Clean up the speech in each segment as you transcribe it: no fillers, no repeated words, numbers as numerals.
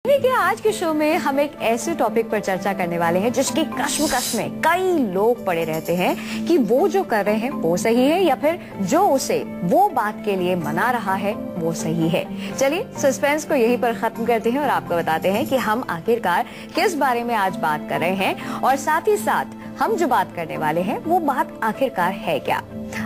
देखिए, आज के शो में हम एक ऐसे टॉपिक पर चर्चा करने वाले हैं जिसकी कश्मकश में कई लोग पड़े रहते हैं कि वो जो कर रहे हैं वो सही है या फिर जो उसे वो बात के लिए मना रहा है वो सही है। चलिए सस्पेंस को यहीं पर खत्म करते हैं और आपको बताते हैं कि हम आखिरकार किस बारे में आज बात कर रहे हैं और साथ ही साथ हम जो बात करने वाले हैं वो बात आखिरकार है क्या।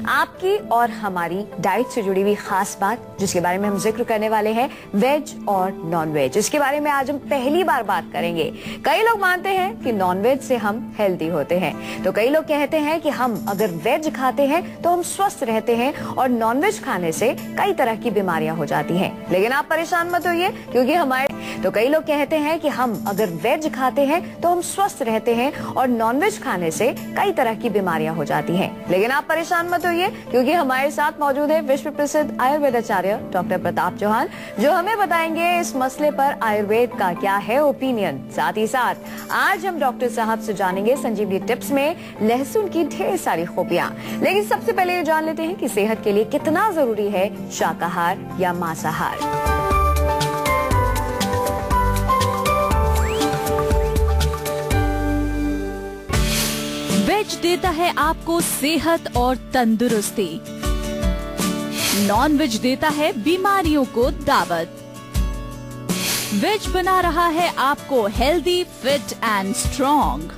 आपकी और हमारी डाइट से जुड़ी हुई खास बात जिसके बारे में हम जिक्र करने वाले हैं, वेज और नॉन वेज, इसके बारे में आज हम पहली बार बात करेंगे। कई लोग मानते हैं कि नॉन वेज से हम हेल्दी होते हैं, तो कई लोग कहते हैं कि हम अगर वेज खाते हैं तो हम स्वस्थ रहते हैं और नॉन वेज खाने से कई तरह की बीमारियां हो जाती हैं। लेकिन आप परेशान मत होइए, क्योंकि तो कई लोग कहते हैं कि हम अगर वेज खाते हैं तो हम स्वस्थ रहते हैं और नॉन वेज खाने से कई तरह की बीमारियां हो जाती हैं। लेकिन आप परेशान मत होइए, क्योंकि हमारे साथ मौजूद है विश्व प्रसिद्ध आयुर्वेद आचार्य डॉक्टर प्रताप चौहान, जो हमें बताएंगे इस मसले पर आयुर्वेद का क्या है ओपिनियन। साथ ही साथ आज हम डॉक्टर साहब से जानेंगे संजीवनी टिप्स में लहसुन की ढेर सारी खूबियां। लेकिन सबसे पहले ये जान लेते हैं कि सेहत के लिए कितना जरूरी है शाकाहार या मांसाहार। वेज देता है आपको सेहत और तंदुरुस्ती, नॉन वेज देता है बीमारियों को दावत। वेज बना रहा है आपको healthy, fit and strong.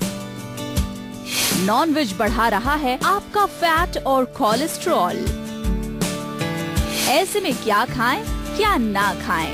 Non veg बढ़ा रहा है आपका फैट और कोलेस्ट्रॉल। ऐसे में क्या खाएं, क्या ना खाएं?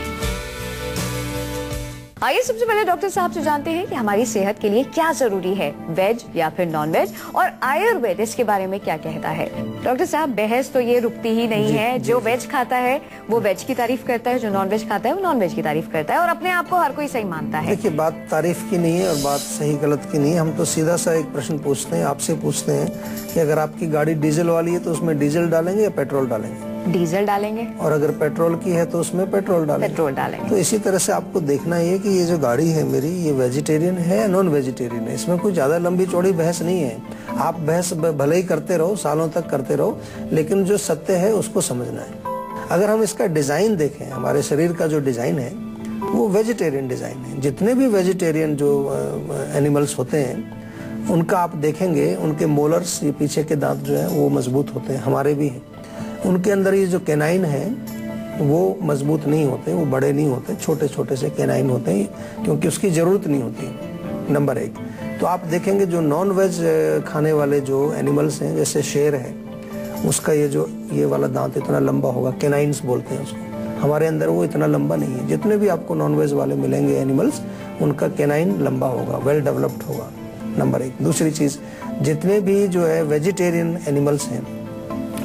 आइए सबसे पहले डॉक्टर साहब से जानते हैं कि हमारी सेहत के लिए क्या जरूरी है, वेज या फिर नॉन वेज, और आयुर्वेद इसके बारे में क्या कहता है। डॉक्टर साहब, बहस तो ये रुकती ही नहीं है। जो वेज खाता है वो वेज की तारीफ करता है, जो नॉन वेज खाता है वो नॉन वेज की तारीफ करता है, और अपने आप को हर कोई सही मानता है। देखिए, बात तारीफ की नहीं है और बात सही गलत की नहीं है। हम तो सीधा सा एक प्रश्न पूछते हैं, आपसे पूछते हैं कि अगर आपकी गाड़ी डीजल वाली है तो उसमें डीजल डालेंगे या पेट्रोल डालेंगे? डीजल डालेंगे। और अगर पेट्रोल की है तो उसमें पेट्रोल डालेंगे। तो इसी तरह से आपको देखना है कि ये जो गाड़ी है मेरी, ये वेजिटेरियन है या नॉन वेजिटेरियन है। इसमें कोई ज्यादा लंबी चौड़ी बहस नहीं है। आप बहस भले ही करते रहो, सालों तक करते रहो, लेकिन जो सत्य है उसको समझना है। अगर हम इसका डिजाइन देखें, हमारे शरीर का जो डिजाइन है वो वेजिटेरियन डिजाइन है। जितने भी वेजिटेरियन जो एनिमल्स होते हैं उनका आप देखेंगे, उनके मोलर्स, ये पीछे के दांत जो है वो मजबूत होते हैं, हमारे भी हैं। उनके अंदर ये जो कैनाइन है वो मजबूत नहीं होते, वो बड़े नहीं होते, छोटे छोटे से कैनाइन होते हैं, क्योंकि उसकी जरूरत नहीं होती। नंबर एक। तो आप देखेंगे जो नॉन वेज खाने वाले जो एनिमल्स हैं, जैसे शेर है, उसका ये वाला दांत इतना लंबा होगा, कैनाइन्स बोलते हैं उसको। हमारे अंदर वो इतना लंबा नहीं है। जितने भी आपको नॉन वेज वाले मिलेंगे एनिमल्स, उनका कैनाइन लंबा होगा, वेल डेवलप्ड होगा। नंबर एक। दूसरी चीज, जितने भी जो है वेजिटेरियन एनिमल्स हैं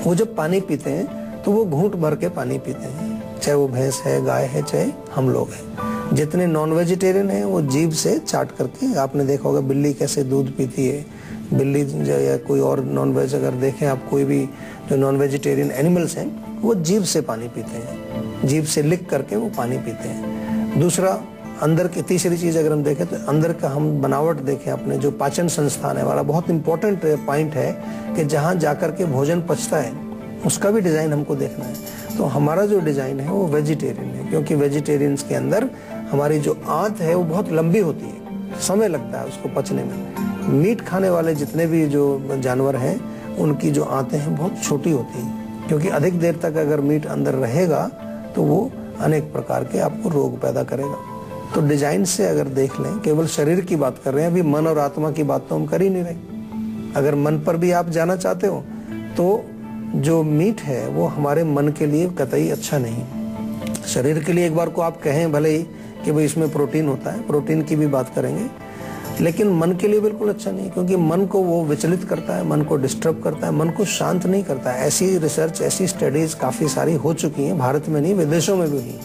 वो जब पानी पीते हैं तो वो घूंट भर के पानी पीते हैं, चाहे वो भैंस है, गाय है, चाहे हम लोग हैं। जितने नॉन वेजिटेरियन हैं वो जीभ से चाट करके, आपने देखा होगा बिल्ली कैसे दूध पीती है, बिल्ली या कोई और नॉन वेज अगर देखें आप, कोई भी जो नॉन वेजिटेरियन एनिमल्स हैं वो जीभ से पानी पीते हैं, जीभ से लिक करके वो पानी पीते हैं। दूसरा, अंदर की तीसरी चीज अगर हम देखें तो अंदर का हम बनावट देखें, अपने जो पाचन संस्थान है हमारा, बहुत इंपॉर्टेंट पॉइंट है कि जहाँ जाकर के भोजन पचता है उसका भी डिजाइन हमको देखना है। तो हमारा जो डिजाइन है वो वेजिटेरियन है, क्योंकि वेजिटेरियंस के अंदर हमारी जो आंत है वो बहुत लंबी होती है, समय लगता है उसको पचने में। मीट खाने वाले जितने भी जो जानवर हैं उनकी जो आंतें हैं बहुत छोटी होती हैं, क्योंकि अधिक देर तक अगर मीट अंदर रहेगा तो वो अनेक प्रकार के आपको रोग पैदा करेगा। तो डिजाइन से अगर देख लें, केवल शरीर की बात कर रहे हैं, अभी मन और आत्मा की बात तो हम कर ही नहीं रहे। अगर मन पर भी आप जाना चाहते हो तो जो मीट है वो हमारे मन के लिए कतई अच्छा नहीं। शरीर के लिए एक बार को आप कहें भले ही कि भाई इसमें प्रोटीन होता है, प्रोटीन की भी बात करेंगे, लेकिन मन के लिए बिल्कुल अच्छा नहीं, क्योंकि मन को वो विचलित करता है, मन को डिस्टर्ब करता है, मन को शांत नहीं करता है। ऐसी रिसर्च, ऐसी स्टडीज काफी सारी हो चुकी हैं, भारत में नहीं विदेशों में भी हुई।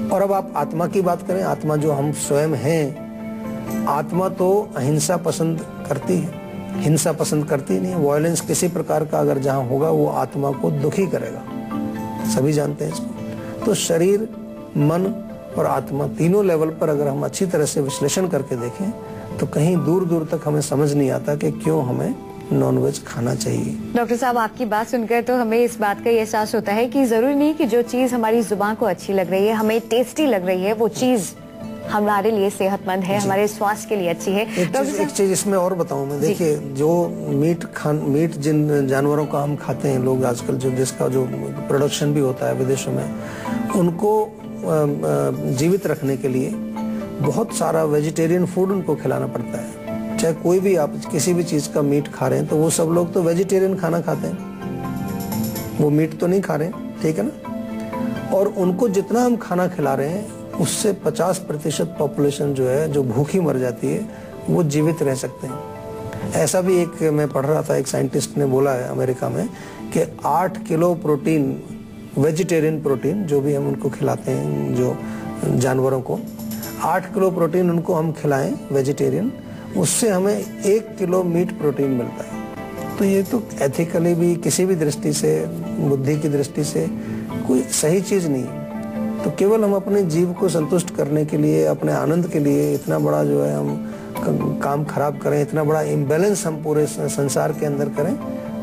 और अब आप आत्मा की बात करें, आत्मा जो हम स्वयं हैं, आत्मा तो अहिंसा पसंद करती है, हिंसा पसंद करती नहीं। वायलेंस किसी प्रकार का अगर जहां होगा वो आत्मा को दुखी करेगा, सभी जानते हैं इसको। तो शरीर, मन और आत्मा तीनों लेवल पर अगर हम अच्छी तरह से विश्लेषण करके देखें तो कहीं दूर दूर तक हमें समझ नहीं आता कि क्यों हमें नॉन वेज खाना चाहिए। डॉक्टर साहब, आपकी बात सुनकर तो हमें इस बात का एहसास होता है कि जरूरी नहीं कि जो चीज हमारी जुबान को अच्छी लग रही है, हमें टेस्टी लग रही है, वो चीज हमारे लिए सेहतमंद है, हमारे स्वास्थ्य के लिए अच्छी है। एक चीज इसमें और बताऊं मैं, देखिए जो मीट जिन जानवरों का हम खाते हैं लोग आजकल, जो जिसका जो प्रोडक्शन भी होता है विदेशों में, उनको जीवित रखने के लिए बहुत सारा वेजिटेरियन फूड उनको खिलाना पड़ता है। चाहे कोई भी आप किसी भी चीज का मीट खा रहे हैं तो वो सब लोग तो वेजिटेरियन खाना खाते हैं, वो मीट तो नहीं खा रहे हैं, ठीक है ना। और उनको जितना हम खाना खिला रहे हैं उससे 50% पॉपुलेशन जो है, जो भूखी मर जाती है, वो जीवित रह सकते हैं। ऐसा भी एक मैं पढ़ रहा था, एक साइंटिस्ट ने बोला है अमेरिका में कि 8 किलो प्रोटीन, वेजिटेरियन प्रोटीन जो भी हम उनको खिलाते हैं जो जानवरों को, 8 किलो प्रोटीन उनको हम खिलाएं वेजिटेरियन, उससे हमें 1 किलो मीट प्रोटीन मिलता है। तो ये तो एथिकली भी, किसी भी दृष्टि से, बुद्धि की दृष्टि से कोई सही चीज नहीं है। तो केवल हम अपने जीव को संतुष्ट करने के लिए, अपने आनंद के लिए इतना बड़ा जो है हम काम खराब करें, इतना बड़ा इम्बैलेंस हम पूरे संसार के अंदर करें,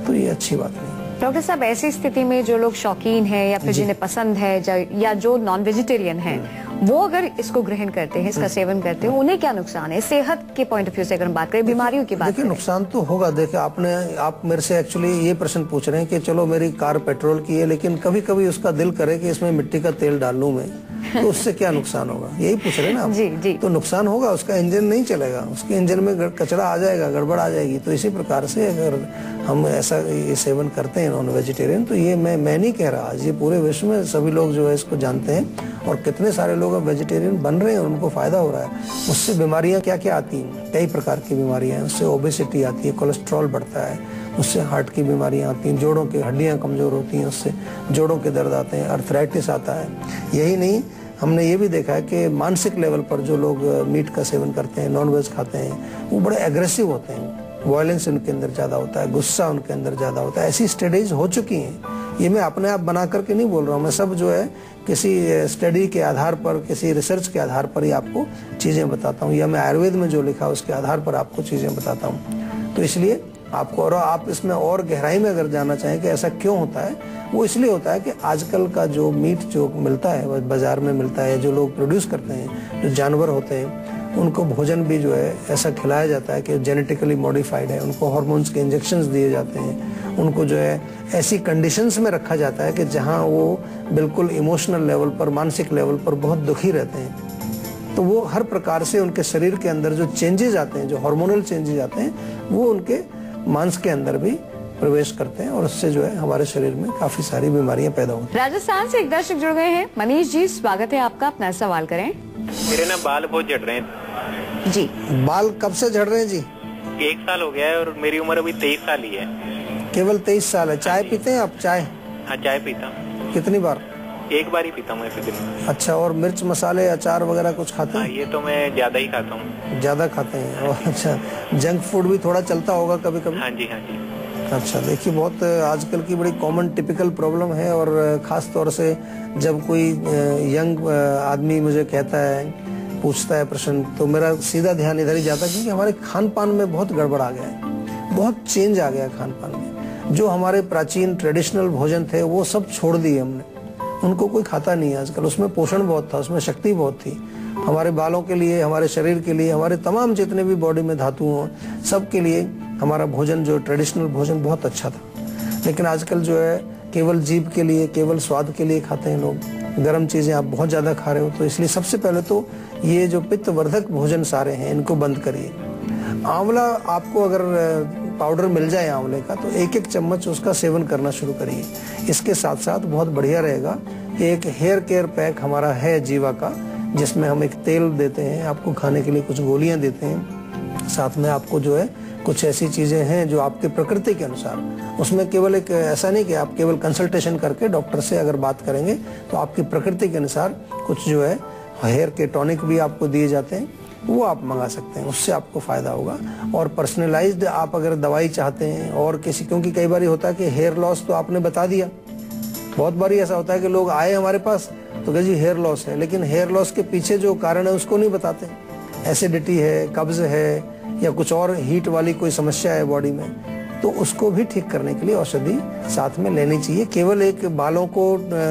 तो ये अच्छी बात नहीं। डॉक्टर साहब, ऐसी स्थिति में जो लोग शौकीन है या फिर जिन्हें पसंद है या जो नॉन वेजिटेरियन है, वो अगर इसको ग्रहण करते हैं, इसका सेवन करते हैं, उन्हें क्या नुकसान है सेहत के पॉइंट ऑफ व्यू से अगर हम बात करें, बीमारियों की बात करें? देखिए नुकसान तो होगा। देखिए आप मेरे से एक्चुअली ये प्रश्न पूछ रहे हैं कि चलो मेरी कार पेट्रोल की है, लेकिन कभी कभी उसका दिल करे कि इसमें मिट्टी का तेल डाल लूं मैं, तो उससे क्या नुकसान होगा, यही पूछ रहे हैं ना आप? जी। तो नुकसान होगा, उसका इंजन नहीं चलेगा, उसके इंजन में कचरा आ जाएगा, गड़बड़ आ जाएगी। तो इसी प्रकार से अगर हम ऐसा ये सेवन करते हैं नॉन वेजिटेरियन, तो ये मैं नहीं कह रहा, ये पूरे विश्व में सभी लोग जो है इसको जानते हैं, और कितने सारे लोग अब वेजिटेरियन बन रहे हैं, उनको फायदा हो रहा है। उससे बीमारियां क्या क्या आती हैं, कई प्रकार की बीमारियां हैं। उससे ओबेसिटी आती है, कोलेस्ट्रॉल बढ़ता है, उससे हार्ट की बीमारियां आती हैं, जोड़ों की हड्डियां कमजोर होती हैं, उससे जोड़ों के दर्द आते हैं, अर्थराइटिस आता है। यही नहीं, हमने ये भी देखा है कि मानसिक लेवल पर जो लोग मीट का सेवन करते हैं, नॉन वेज खाते हैं, वो बड़े एग्रेसिव होते हैं, वायलेंस उनके अंदर ज्यादा होता है, गुस्सा उनके अंदर ज्यादा होता है। ऐसी स्टडीज हो चुकी हैं, ये मैं अपने आप बना करके नहीं बोल रहा हूँ, मैं सब जो है किसी स्टडी के आधार पर, किसी रिसर्च के आधार पर ही आपको चीजें बताता हूँ, या मैं आयुर्वेद में जो लिखा उसके आधार पर आपको चीजें बताता हूँ। तो इसलिए आपको, और आप इसमें और गहराई में अगर जानना चाहें कि ऐसा क्यों होता है, वो इसलिए होता है कि आजकल का जो मीट जो मिलता है बाजार में मिलता है, जो लोग प्रोड्यूस करते हैं, जो जानवर होते हैं, उनको भोजन भी जो है ऐसा खिलाया जाता है कि जेनेटिकली मॉडिफाइड है, उनको हार्मोन्स के इंजेक्शंस दिए जाते हैं, उनको जो है ऐसी कंडीशंस में रखा जाता है कि जहां वो बिल्कुल इमोशनल लेवल पर, मानसिक लेवल पर बहुत दुखी रहते हैं। तो वो हर प्रकार से उनके शरीर के अंदर जो चेंजेस आते हैं, जो हार्मोनल चेंजेस आते हैं, वो उनके मांस के अंदर भी प्रवेश करते हैं, और उससे जो है हमारे शरीर में काफी सारी बीमारियां पैदा होती हैं। राजस्थान से एक दर्शक जुड़ गए हैं। मनीष जी, स्वागत है आपका, अपना सवाल करें। मेरे ना बाल बहुत झड़ रहे हैं जी। बाल कब से झड़ रहे हैं जी? 1 साल हो गया है, और मेरी उम्र अभी 23 साल ही है। केवल 23 साल है। चाय पीते हैं आप? चाय? हाँ, चाय पीता हूँ। कितनी बार? 1 बार ही पीता हूँ ऐसे दिन में। अच्छा, और मिर्च मसाले अचार वगैरह कुछ खाते हैं? हाँ, ये तो मैं ज्यादा ही खाता हूँ। ज्यादा खाते हैं? और अच्छा, जंक फूड भी थोड़ा चलता होगा कभी कभी? हाँ जी, हाँ जी। अच्छा, देखिए बहुत आजकल की बड़ी कॉमन टिपिकल प्रॉब्लम है, और खास तौर से जब कोई यंग आदमी मुझे कहता है, पूछता है प्रश्न, तो मेरा सीधा ध्यान इधर ही जाता है, क्योंकि हमारे खान पान में बहुत गड़बड़ आ गया है, बहुत चेंज आ गया खान पान में। जो हमारे प्राचीन ट्रेडिशनल भोजन थे वो सब छोड़ दिए हमने, उनको कोई खाता नहीं है आजकल। उसमें पोषण बहुत था, उसमें शक्ति बहुत थी, हमारे बालों के लिए, हमारे शरीर के लिए, हमारे तमाम जितने भी बॉडी में धातु हों, सब के लिए हमारा भोजन, जो ट्रेडिशनल भोजन, बहुत अच्छा था। लेकिन आजकल जो है केवल जीभ के लिए, केवल स्वाद के लिए खाते हैं लोग। गर्म चीजें आप बहुत ज्यादा खा रहे हो, तो इसलिए सबसे पहले तो ये जो पित्तवर्धक भोजन सारे हैं, इनको बंद करिए। आंवला, आपको अगर पाउडर मिल जाए आंवले का, तो 1-1 चम्मच उसका सेवन करना शुरू करिए। इसके साथ साथ बहुत बढ़िया रहेगा कि एक हेयर केयर पैक हमारा है जीवा का, जिसमें हम एक तेल देते हैं आपको खाने के लिए, कुछ गोलियां देते हैं, साथ में आपको जो है कुछ ऐसी चीजें हैं जो आपके प्रकृति के अनुसार, उसमें केवल एक ऐसा नहीं कि आप केवल कंसल्टेशन करके डॉक्टर से अगर बात करेंगे, तो आपकी प्रकृति के अनुसार कुछ जो है हेयर के टॉनिक भी आपको दिए जाते हैं, वो आप मंगा सकते हैं, उससे आपको फायदा होगा। और पर्सनलाइज्ड आप अगर दवाई चाहते हैं, और किसी, क्योंकि कई बार होता है कि हेयर लॉस तो आपने बता दिया, बहुत बार ऐसा होता है कि लोग आए हमारे पास तो कहे जी हेयर लॉस है, लेकिन हेयर लॉस के पीछे जो कारण है उसको नहीं बताते। एसिडिटी है, कब्ज है, या कुछ और हीट वाली कोई समस्या है बॉडी में, तो उसको भी ठीक करने के लिए औषधि साथ में लेनी चाहिए। केवल एक बालों को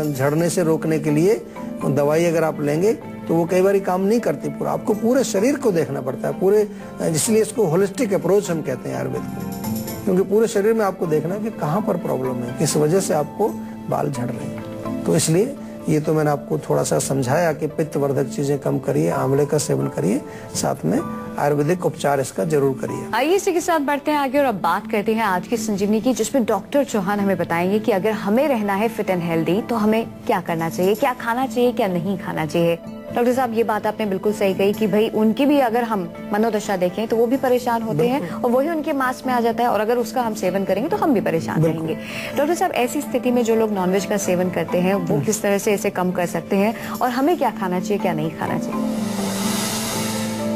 झड़ने से रोकने के लिए दवाई अगर आप लेंगे तो वो कई बार काम नहीं करती पूरा। आपको पूरे शरीर को देखना पड़ता है, पूरे, इसलिए इसको होलिस्टिक अप्रोच हम कहते हैं आयुर्वेद को, क्योंकि पूरे शरीर में आपको देखना है कि कहाँ पर प्रॉब्लम है, किस वजह से आपको बाल झड़ रहे हैं। तो इसलिए ये तो मैंने आपको थोड़ा सा समझाया कि पित्तवर्धक चीजें कम करिए, आंवले का सेवन करिए, साथ में आयुर्वेदिक उपचार इसका जरूर करिए। आइए इसी के साथ बढ़ते हैं आगे और अब बात करते हैं आज की संजीवनी की, जिसमें डॉक्टर चौहान हमें बताएंगे कि अगर हमें रहना है फिट एंड हेल्दी तो हमें क्या करना चाहिए, क्या खाना चाहिए, क्या नहीं खाना चाहिए। डॉक्टर साहब, ये बात आपने बिल्कुल सही कही कि भाई उनकी भी अगर हम मनोदशा देखें तो वो भी परेशान होते हैं और वही उनके मांस में आ जाता है, और अगर उसका हम सेवन करेंगे तो हम भी परेशान रहेंगे। डॉक्टर साहब, ऐसी स्थिति में जो लोग नॉनवेज का सेवन करते हैं वो किस तरह से इसे कम कर सकते हैं, और हमें क्या खाना चाहिए, क्या नहीं खाना चाहिए?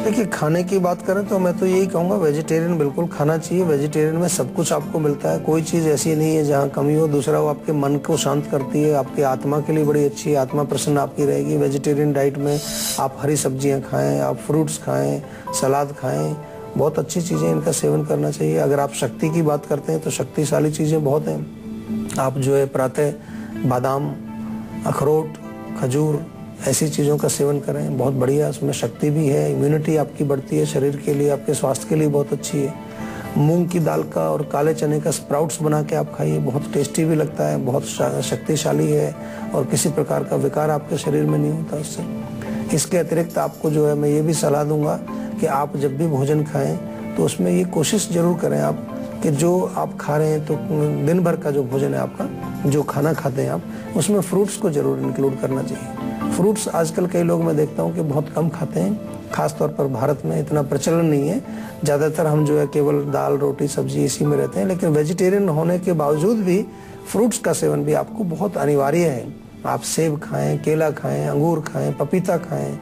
देखिए, खाने की बात करें तो मैं तो यही कहूँगा वेजिटेरियन बिल्कुल खाना चाहिए। वेजिटेरियन में सब कुछ आपको मिलता है, कोई चीज़ ऐसी नहीं है जहाँ कमी हो। दूसरा, वो आपके मन को शांत करती है, आपकी आत्मा के लिए बड़ी अच्छी है, आत्मा प्रसन्न आपकी रहेगी। वेजिटेरियन डाइट में आप हरी सब्जियाँ खाएँ, आप फ्रूट्स खाएँ, सलाद खाएँ, बहुत अच्छी चीज़ें, इनका सेवन करना चाहिए। अगर आप शक्ति की बात करते हैं तो शक्तिशाली चीज़ें बहुत हैं। आप जो है प्रातः बादाम, अखरोट, खजूर, ऐसी चीज़ों का सेवन करें, बहुत बढ़िया, उसमें शक्ति भी है, इम्यूनिटी आपकी बढ़ती है, शरीर के लिए, आपके स्वास्थ्य के लिए बहुत अच्छी है। मूंग की दाल का और काले चने का स्प्राउट्स बना के आप खाइए, बहुत टेस्टी भी लगता है, बहुत शक्तिशाली है और किसी प्रकार का विकार आपके शरीर में नहीं होता उससे। इसके अतिरिक्त आपको जो है मैं ये भी सलाह दूंगा कि आप जब भी भोजन खाएं तो उसमें ये कोशिश जरूर करें आप कि जो आप खा रहे हैं तो दिन भर का जो भोजन है आपका, जो खाना खाते हैं आप, उसमें फ्रूट्स को जरूर इंक्लूड करना चाहिए। फ्रूट्स आजकल कई लोग मैं देखता हूँ कि बहुत कम खाते हैं, खासतौर पर भारत में इतना प्रचलन नहीं है। ज़्यादातर हम जो है केवल दाल, रोटी, सब्जी इसी में रहते हैं, लेकिन वेजिटेरियन होने के बावजूद भी फ्रूट्स का सेवन भी आपको बहुत अनिवार्य है। आप सेब खाएं, केला खाएं, अंगूर खाएं, पपीता खाएं,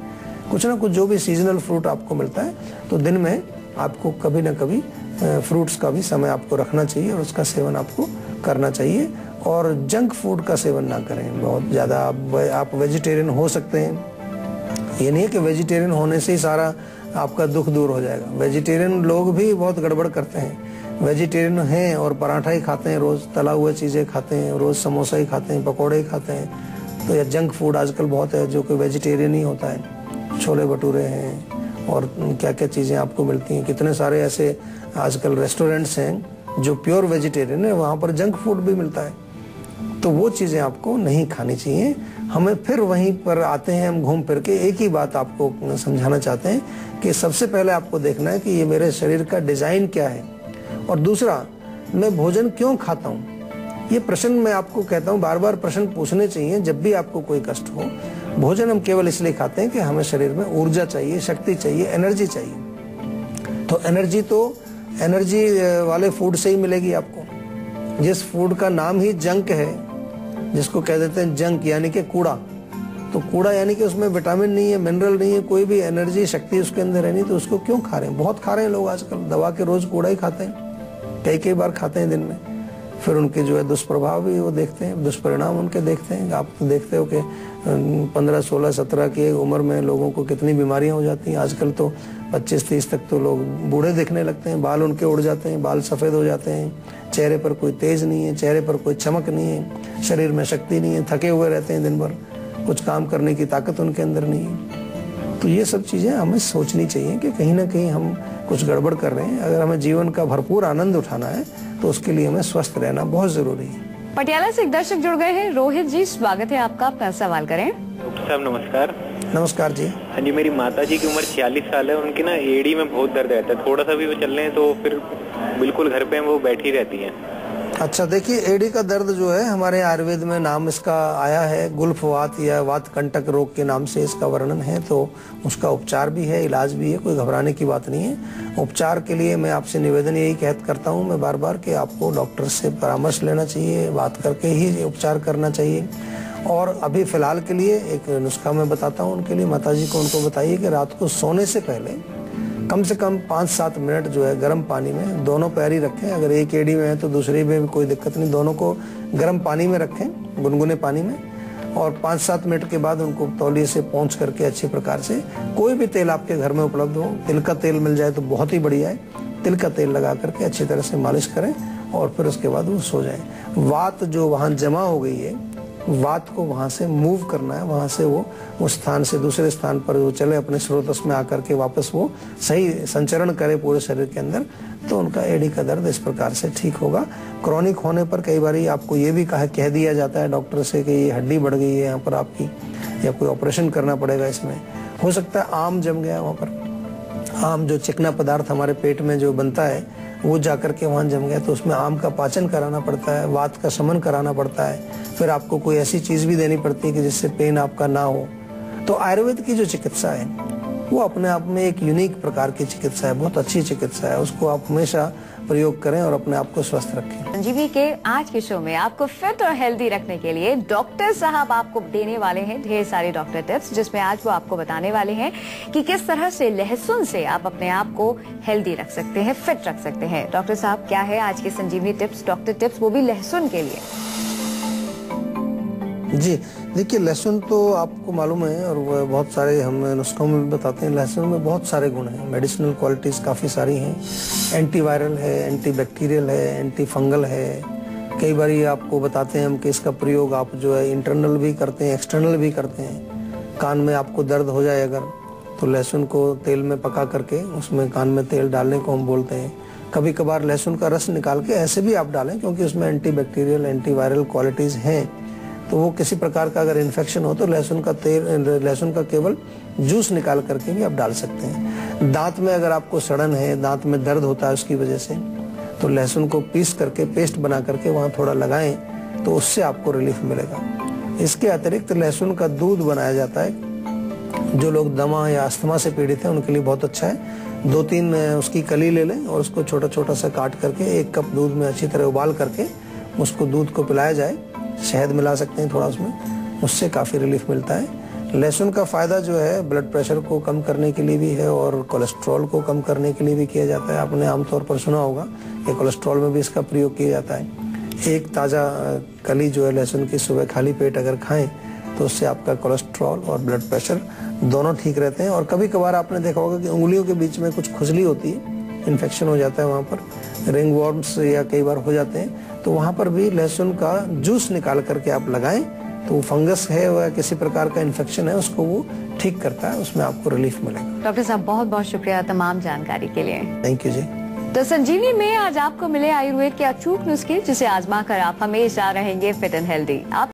कुछ ना कुछ जो भी सीजनल फ्रूट आपको मिलता है, तो दिन में आपको कभी ना कभी फ्रूट्स का भी समय आपको रखना चाहिए और उसका सेवन आपको करना चाहिए। और जंक फूड का सेवन ना करें बहुत ज़्यादा। आप वेजिटेरियन हो सकते हैं, ये नहीं है कि वेजिटेरियन होने से ही सारा आपका दुख दूर हो जाएगा। वेजिटेरियन लोग भी बहुत गड़बड़ करते हैं। वेजिटेरियन हैं और पराठा ही खाते हैं, रोज़ तला हुआ चीज़ें खाते हैं, रोज़ समोसा ही खाते हैं, पकौड़े ही खाते हैं। तो यह जंक फूड आजकल बहुत है जो कि वेजिटेरियन ही होता है। छोले भटूरे हैं और क्या क्या चीज़ें आपको मिलती हैं। कितने सारे ऐसे आजकल रेस्टोरेंट्स हैं जो प्योर वेजिटेरियन है, वहाँ पर जंक फूड भी मिलता है। तो वो चीज़ें आपको नहीं खानी चाहिए। हमें फिर वहीं पर आते हैं हम घूम फिर के, एक ही बात आपको समझाना चाहते हैं कि सबसे पहले आपको देखना है कि ये मेरे शरीर का डिज़ाइन क्या है, और दूसरा, मैं भोजन क्यों खाता हूँ। ये प्रश्न मैं आपको कहता हूँ, बार बार प्रश्न पूछने चाहिए जब भी आपको कोई कष्ट हो। भोजन हम केवल इसलिए खाते हैं कि हमें शरीर में ऊर्जा चाहिए, शक्ति चाहिए, एनर्जी चाहिए। तो एनर्जी वाले फूड से ही मिलेगी आपको। जिस फूड का नाम ही जंक है, जिसको कह देते हैं जंक यानी कि कूड़ा, तो कूड़ा यानी कि उसमें विटामिन नहीं है, मिनरल नहीं है, कोई भी एनर्जी शक्ति उसके अंदर है नहीं, तो उसको क्यों खा रहे हैं। बहुत खा रहे हैं लोग आजकल, दवा के रोज कूड़ा ही खाते हैं, कई बार खाते हैं दिन में। फिर उनके जो है दुष्प्रभाव भी वो देखते हैं, दुष्परिणाम उनके देखते हैं। आप तो देखते हो कि 15, 16, 17 की उम्र में लोगों को कितनी बीमारियां हो जाती हैं। आजकल तो 25, 30 तक तो लोग बूढ़े दिखने लगते हैं, बाल उनके उड़ जाते हैं, बाल सफ़ेद हो जाते हैं, चेहरे पर कोई तेज नहीं है, चेहरे पर कोई चमक नहीं है, शरीर में शक्ति नहीं है, थके हुए रहते हैं दिन भर, कुछ काम करने की ताकत उनके अंदर नहीं है। तो ये सब चीज़ें हमें सोचनी चाहिए कि कहीं ना कहीं हम कुछ गड़बड़ कर रहे हैं। अगर हमें जीवन का भरपूर आनंद उठाना है तो उसके लिए हमें स्वस्थ रहना बहुत जरूरी है। पटियाला से एक दर्शक जुड़ गए हैं, रोहित जी, स्वागत है आपका, अपना सवाल करें। डॉक्टर साहब नमस्कार। नमस्कार जी। हाँ जी, मेरी माता जी की उम्र 46 साल है, उनकी ना एड़ी में बहुत दर्द रहता है, थोड़ा सा भी वो चल रहे हैं तो फिर बिल्कुल घर पे वो बैठी रहती है। अच्छा, देखिए, एड़ी का दर्द जो है हमारे आयुर्वेद में नाम इसका आया है, गुल्फवात या वात कंटक रोग के नाम से इसका वर्णन है। तो उसका उपचार भी है, इलाज भी है, कोई घबराने की बात नहीं है। उपचार के लिए मैं आपसे निवेदन यही करता हूँ मैं बार बार कि आपको डॉक्टर से परामर्श लेना चाहिए, बात करके ही उपचार करना चाहिए। और अभी फिलहाल के लिए एक नुस्खा मैं बताता हूँ उनके लिए। माताजी को उनको बताइए कि रात को सोने से पहले कम से कम 5-7 मिनट जो है गर्म पानी में दोनों पैर ही रखें। अगर एक एड़ी में है तो दूसरी में भी कोई दिक्कत नहीं, दोनों को गर्म पानी में रखें, गुनगुने पानी में, और 5-7 मिनट के बाद उनको तौलिए से पोंछ करके अच्छी प्रकार से, कोई भी तेल आपके घर में उपलब्ध हो, तिल का तेल मिल जाए तो बहुत ही बढ़िया है, तिल का तेल लगा करके अच्छी तरह से मालिश करें और फिर उसके बाद वो सो जाए। वात जो वहाँ जमा हो गई है वात को वहां से मूव करना है, वहां से वो उस स्थान से दूसरे स्थान पर वो चले, अपने स्रोतस में आकर के वापस वो सही संचरण करे पूरे शरीर के अंदर, तो उनका एडी का दर्द इस प्रकार से ठीक होगा। क्रॉनिक होने पर कई बार आपको ये भी कह दिया जाता है डॉक्टर से कि ये हड्डी बढ़ गई है यहाँ पर आपकी, या कोई ऑपरेशन करना पड़ेगा इसमें। हो सकता है आम जम गया वहाँ पर, आम जो चिकना पदार्थ हमारे पेट में जो बनता है वो जाकर के वहां जम गया, तो उसमें आम का पाचन कराना पड़ता है, वात का शमन कराना पड़ता है, फिर आपको कोई ऐसी चीज भी देनी पड़ती है कि जिससे पेन आपका ना हो। तो आयुर्वेद की जो चिकित्सा है वो अपने आप में एक यूनिक प्रकार की चिकित्सा है, बहुत अच्छी चिकित्सा है, उसको आप हमेशा प्रयोग करें और अपने आप को स्वस्थ रखें। संजीवनी के आज के शो में आपको फिट और हेल्दी रखने के लिए डॉक्टर साहब आपको देने वाले हैं ढेर सारे डॉक्टर टिप्स, जिसमें आज वो आपको बताने वाले हैं कि किस तरह से लहसुन से आप अपने आप को हेल्दी रख सकते हैं, फिट रख सकते हैं। डॉक्टर साहब, क्या है आज के संजीवनी टिप्स, डॉक्टर टिप्स, वो भी लहसुन के लिए? जी देखिए, लहसुन तो आपको मालूम है और वह बहुत सारे हम नुस्खों में भी बताते हैं, लहसुन में बहुत सारे गुण हैं, मेडिसिनल क्वालिटीज काफ़ी सारी हैं, एंटीवायरल है, एंटीबैक्टीरियल है, एंटी फंगल है। कई बार ये आपको बताते हैं हम कि इसका प्रयोग आप जो है इंटरनल भी करते हैं, एक्सटर्नल भी करते हैं। कान में आपको दर्द हो जाए अगर, तो लहसुन को तेल में पका करके उसमें कान में तेल डालने को हम बोलते हैं। कभी कभार लहसुन का रस निकाल के ऐसे भी आप डालें, क्योंकि उसमें एंटीबैक्टीरियल एंटीवायरल क्वालिटीज हैं, तो वो किसी प्रकार का अगर इन्फेक्शन हो तो लहसुन का केवल जूस निकाल करके भी आप डाल सकते हैं। दांत में अगर आपको सड़न है, दांत में दर्द होता है उसकी वजह से, तो लहसुन को पीस करके पेस्ट बना करके वहाँ थोड़ा लगाएं तो उससे आपको रिलीफ मिलेगा। इसके अतिरिक्त लहसुन का दूध बनाया जाता है, जो लोग दमा या अस्थमा से पीड़ित हैं उनके लिए बहुत अच्छा है। 2-3 उसकी कली ले लें और उसको छोटा छोटा सा काट करके 1 कप दूध में अच्छी तरह उबाल करके उसको दूध को पिलाया जाए, शहद मिला सकते हैं थोड़ा उसमें, उससे काफ़ी रिलीफ मिलता है। लहसुन का फ़ायदा जो है ब्लड प्रेशर को कम करने के लिए भी है और कोलेस्ट्रॉल को कम करने के लिए भी किया जाता है। आपने आमतौर पर सुना होगा कि कोलेस्ट्रॉल में भी इसका प्रयोग किया जाता है। एक ताज़ा कली जो है लहसुन की सुबह खाली पेट अगर खाएं तो उससे आपका कोलेस्ट्रॉल और ब्लड प्रेशर दोनों ठीक रहते हैं। और कभी कभार आपने देखा होगा कि उंगलियों के बीच में कुछ खुजली होती है, इन्फेक्शन हो जाता है वहाँ पर, रिंग वॉर्म्स या कई बार हो जाते हैं, तो वहाँ पर भी लहसुन का जूस निकाल करके आप लगाएं तो फंगस है या किसी प्रकार का इन्फेक्शन है उसको वो ठीक करता है, उसमें आपको रिलीफ मिलेगा। डॉक्टर साहब, बहुत बहुत शुक्रिया तमाम जानकारी के लिए। थैंक यू जी। तो संजीवनी में आज आपको मिले आयुर्वेद के अचूक नुस्खे, जिसे आजमा कर आप हमेशा रहेंगे फिट एंड हेल्दी। आप